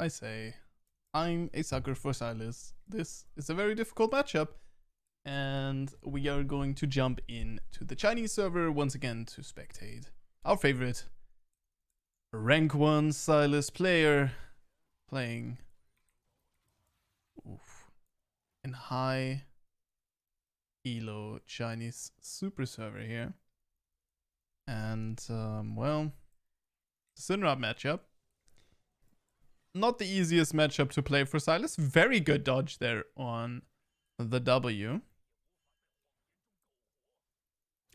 I say, I'm a sucker for SYLAS. This is a very difficult matchup, and we are going to jump into the Chinese server once again to spectate our favorite rank 1 SYLAS player playing in high elo Chinese super server here. And, well, Sinrab matchup. Not the easiest matchup to play for SYLAS. Very good dodge there on the W.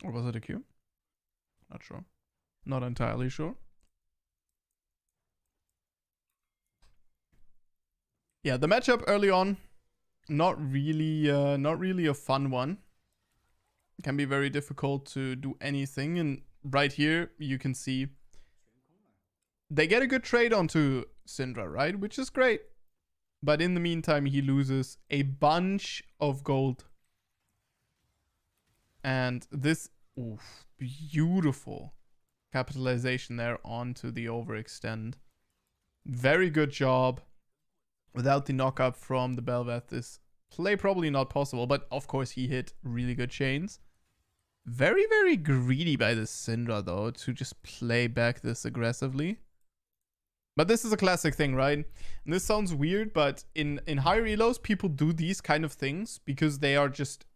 Or was it a Q? Not sure. Not entirely sure. Yeah, the matchup early on, not really a fun one. It can be very difficult to do anything, and right here you can see they get a good trade onto Syndra, right? Which is great. But in the meantime, he loses a bunch of gold. And this, beautiful capitalization there onto the overextend. Very good job. Without the knockup from the Belveth, this play probably not possible. But of course, he hit really good chains. Very, very greedy by this Syndra, though, to just play back this aggressively. But this is a classic thing, right? And this sounds weird, but in higher elos, people do these kind of things because they are just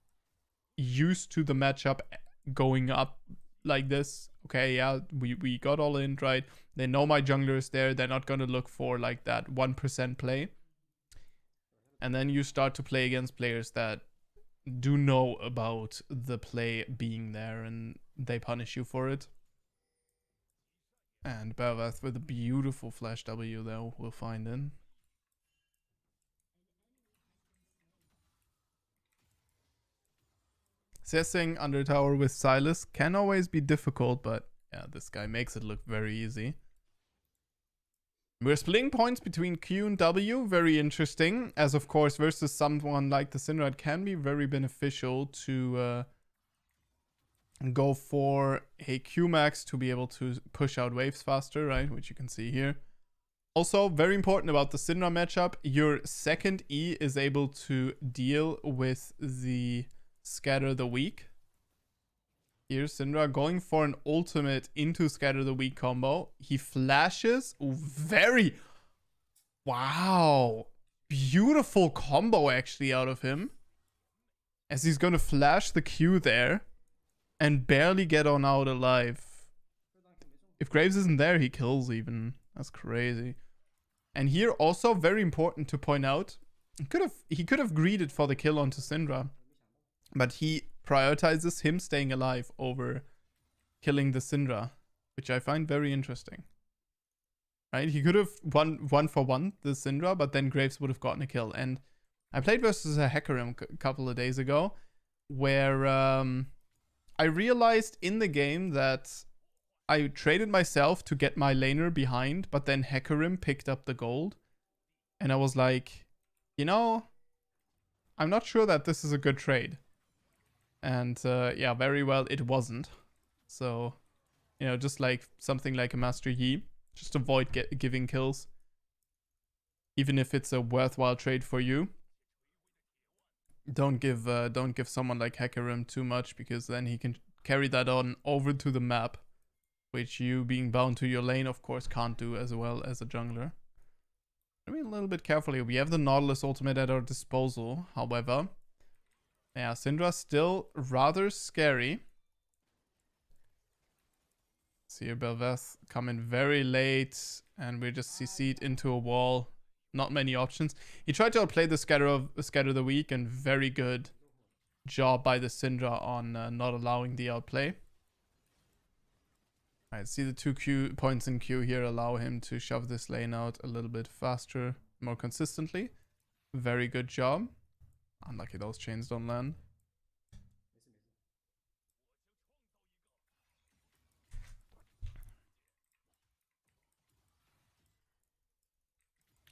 used to the matchup going up like this. Okay, yeah, we got all in, right? They know my jungler is there. They're not going to look for like that 1% play. And then you start to play against players that do know about the play being there and they punish you for it. And Belveth with a beautiful flash W though, we'll find in. Assessing under tower with SYLAS can always be difficult, but yeah, this guy makes it look very easy. We're splitting points between Q and W, very interesting, as of course versus someone like the Syndra it can be very beneficial to go for a Q max to be able to push out waves faster, right? Which you can see here. Also, very important about the Syndra matchup, your second E is able to deal with the Scatter the Weak. Here's Syndra going for an ultimate into Scatter the Weak combo. He flashes. Very... Wow. Beautiful combo actually out of him. As he's going to flash the Q there. And barely get on out alive. If Graves isn't there, he kills even. That's crazy. And here also very important to point out. He could have greeded for the kill onto Syndra. But he prioritizes him staying alive over killing the Syndra, which I find very interesting. Right? He could have won 1-for-1 the Syndra, but then Graves would have gotten a kill. And I played versus a Hecarim a couple of days ago, where I realized in the game that I traded myself to get my laner behind, but then Hecarim picked up the gold. And I was like, you know, I'm not sure that this is a good trade. And yeah, very well it wasn't. So, you know, just like something like a Master Yi, just avoid giving kills. Even if it's a worthwhile trade for you. Don't give someone like Hecarim too much, because then he can carry that on over to the map, which you being bound to your lane of course can't do as well as a jungler. I mean, a little bit carefully. We have the Nautilus ultimate at our disposal, however. Yeah, Syndra still rather scary. See here, Belveth coming very late, and we just CC'd into a wall. Not many options. He tried to outplay the Scatter the Weak, and very good job by the Syndra on not allowing the outplay. Alright, see the 2 points in Q here allow him to shove this lane out a little bit faster, more consistently. Very good job. Unlucky those chains don't land.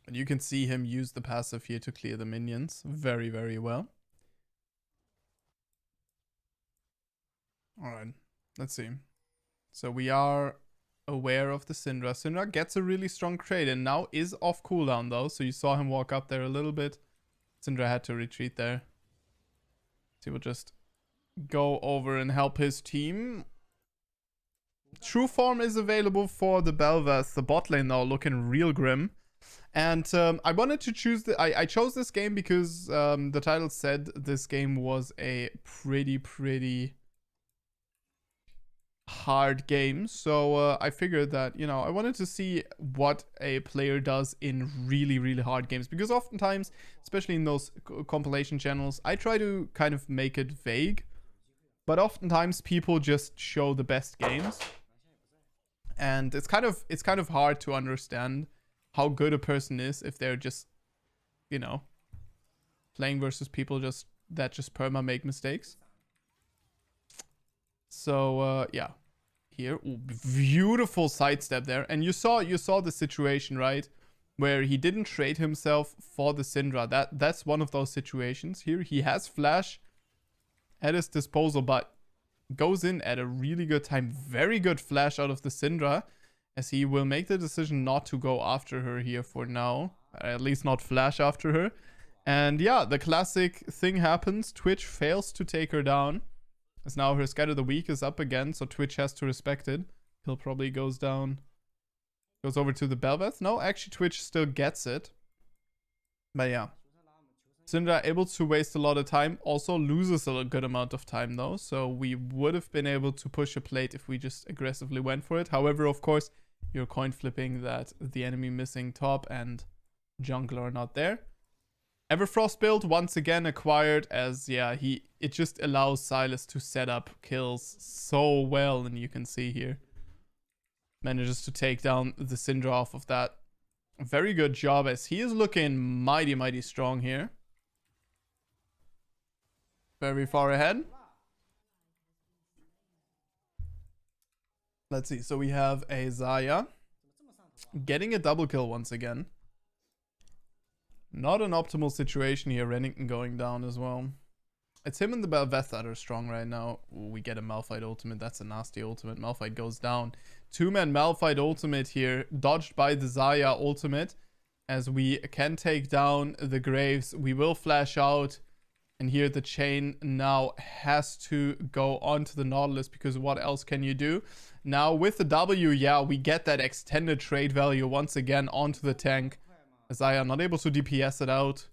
And you can see him use the passive here to clear the minions very, very well. Alright, let's see. So we are aware of the Syndra. Syndra gets a really strong trade and now is off cooldown though. So you saw him walk up there a little bit. Syndra had to retreat there. So he will just go over and help his team. True form is available for the Bel'Veth. The bot lane now looking real grim. And I wanted to choose I chose this game because the title said this game was a pretty hard game. So I figured that, you know, I wanted to see what a player does in really hard games, because oftentimes, especially in those compilation channels, I try to kind of make it vague, but oftentimes people just show the best games, and it's kind of hard to understand how good a person is if they're just, you know, playing versus people that just perma make mistakes. So yeah, here, ooh, beautiful sidestep there, and you saw the situation, right, where he didn't trade himself for the Syndra. That's one of those situations. Here he has flash at his disposal, but goes in at a really good time. Very good flash out of the Syndra, as he will make the decision not to go after her here for now. At least not flash after her. And yeah, the classic thing happens. Twitch fails to take her down, as now her Scatter the Weak is up again, so Twitch has to respect it. He'll probably goes down. Goes over to the Bel'Veth. No, actually Twitch still gets it. But yeah. Syndra able to waste a lot of time. Also loses a good amount of time though. So we would have been able to push a plate if we just aggressively went for it. However, of course, you're coin flipping that the enemy missing top and jungler are not there. Everfrost build once again acquired, as yeah, it just allows SYLAS to set up kills so well, and you can see here. Manages to take down the Syndra off of that. Very good job, as he is looking mighty strong here. Very far ahead. Let's see. So we have a Xayah getting a double kill once again. Not an optimal situation here. Renekton going down as well. It's him and the Bel'Veth that are strong right now. Ooh, we get a Malphite ultimate. That's a nasty ultimate. Malphite goes down. Two-man Malphite ultimate here. Dodged by the Xayah ultimate. As we can take down the Graves. We will flash out. And here the chain now has to go onto the Nautilus, because what else can you do? Now with the W, yeah, we get that extended trade value once again onto the tank. Xayah not able to DPS it out.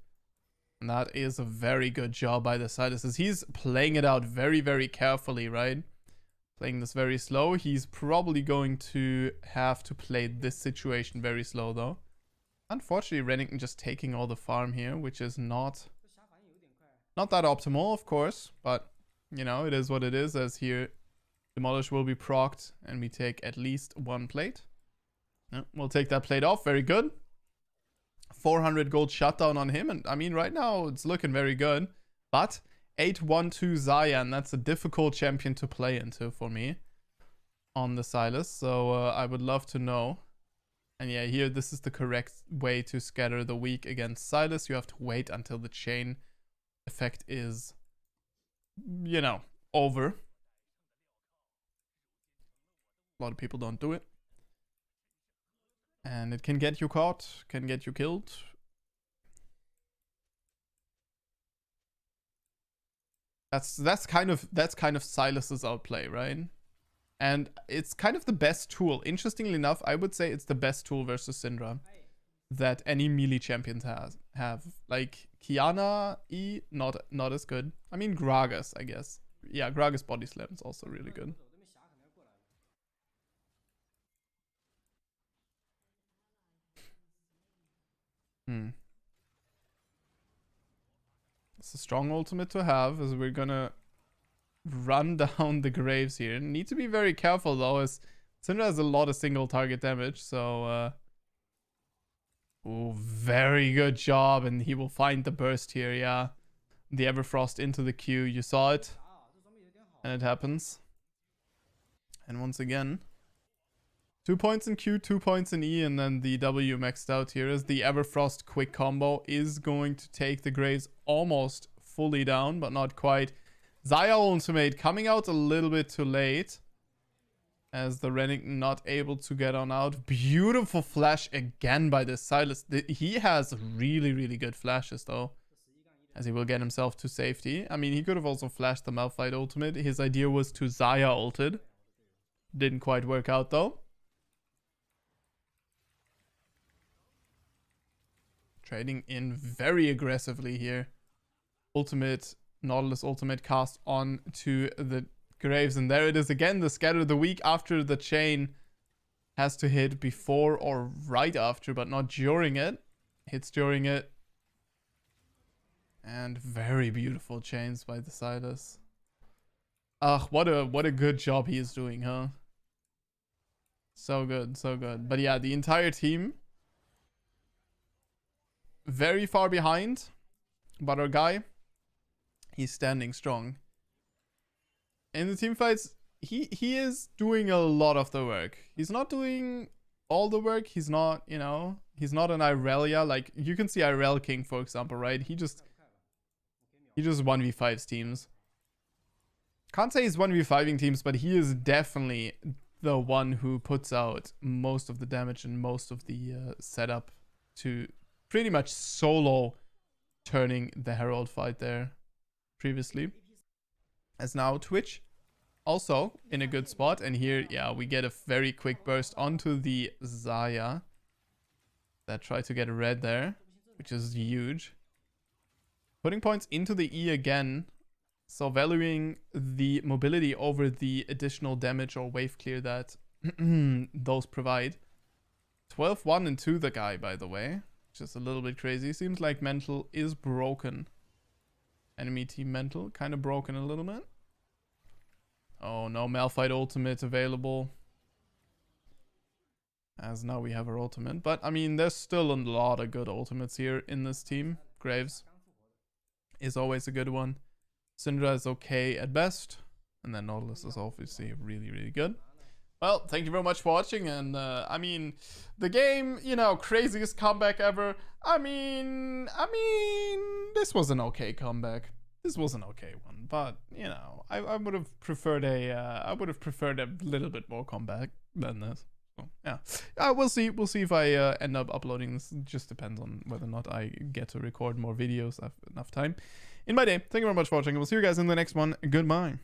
And that is a very good job by the SYLAS, as he's playing it out very carefully, right? Playing this very slow. He's probably going to have to play this situation very slow though. Unfortunately, Renekton just taking all the farm here, which is not that optimal, of course, but you know, it is what it is, as here Demolish will be procced and we take at least one plate. We'll take that plate off. Very good. 400 gold shutdown on him, and I mean, right now it's looking very good. But 8-1-2 Xayah, and that's a difficult champion to play into for me on the SYLAS, so I would love to know. And yeah, here this is the correct way to scatter the weak against SYLAS. You have to wait until the chain effect is, you know, over. A lot of people don't do it. And it can get you caught, can get you killed. That's kind of SYLAS's outplay, right? And it's kind of the best tool. Interestingly enough, I would say it's the best tool versus Syndra that any melee champions have. Like Kiana E, not as good. I mean Gragas, I guess. Yeah, Gragas body slam is also really good. It's a strong ultimate to have, as we're gonna run down the Graves here. Need to be very careful though, as Syndra has a lot of single target damage, so ooh, very good job, and he will find the burst here, yeah. The Everfrost into the Q, you saw it. And it happens. And once again, 2 points in Q, 2 points in E, and then the W maxed out here, as the Everfrost quick combo is going to take the Graves almost fully down, but not quite. Xayah ultimate coming out a little bit too late, As the Renekton not able to get on out. Beautiful flash again by the SYLAS. He has really, really good flashes though. As he will get himself to safety. I mean, he could have also flashed the Malphite ultimate. His idea was to Xayah ulted. Didn't quite work out though. Trading in very aggressively here. Ultimate, Nautilus ultimate cast on to the Graves. And there it is again. The scatter the week after the chain has to hit before or right after, but not during it. Hits during it. And very beautiful chains by the SYLAS. Ugh, what a good job he is doing, huh? So good, so good. But yeah, the entire team very far behind. But our guy, he's standing strong. In the team fights, he is doing a lot of the work. He's not doing all the work. He's not, you know, he's not an Irelia. Like, you can see Irel King, for example, right? He just 1v5s teams. Can't say he's 1v5ing teams, but he is definitely the one who puts out most of the damage and most of the setup to pretty much solo turning the Herald fight there previously. As now Twitch also in a good spot. And here, yeah, we get a very quick burst onto the Xayah that tried to get red there, which is huge. Putting points into the E again. So valuing the mobility over the additional damage or wave clear that those provide. 12-1 and 2 the guy, by the way. Just a little bit crazy. Seems like mental is broken. Enemy team mental. Kind of broken a little bit. Oh no, Malphite ultimate available. As now we have our ultimate. But I mean, there's still a lot of good ultimates here in this team. Graves is always a good one. Syndra is okay at best. And then Nautilus is obviously really, really good. Well, thank you very much for watching. And I mean, the game, you know, craziest comeback ever. I mean, this was an okay comeback. This was an okay one, but you know, I would have preferred a little bit more comeback than this. So, yeah, we'll see. We'll see if I end up uploading this. It just depends on whether or not I get to record more videos. I have enough time in my day. Thank you very much for watching. We'll see you guys in the next one. Goodbye.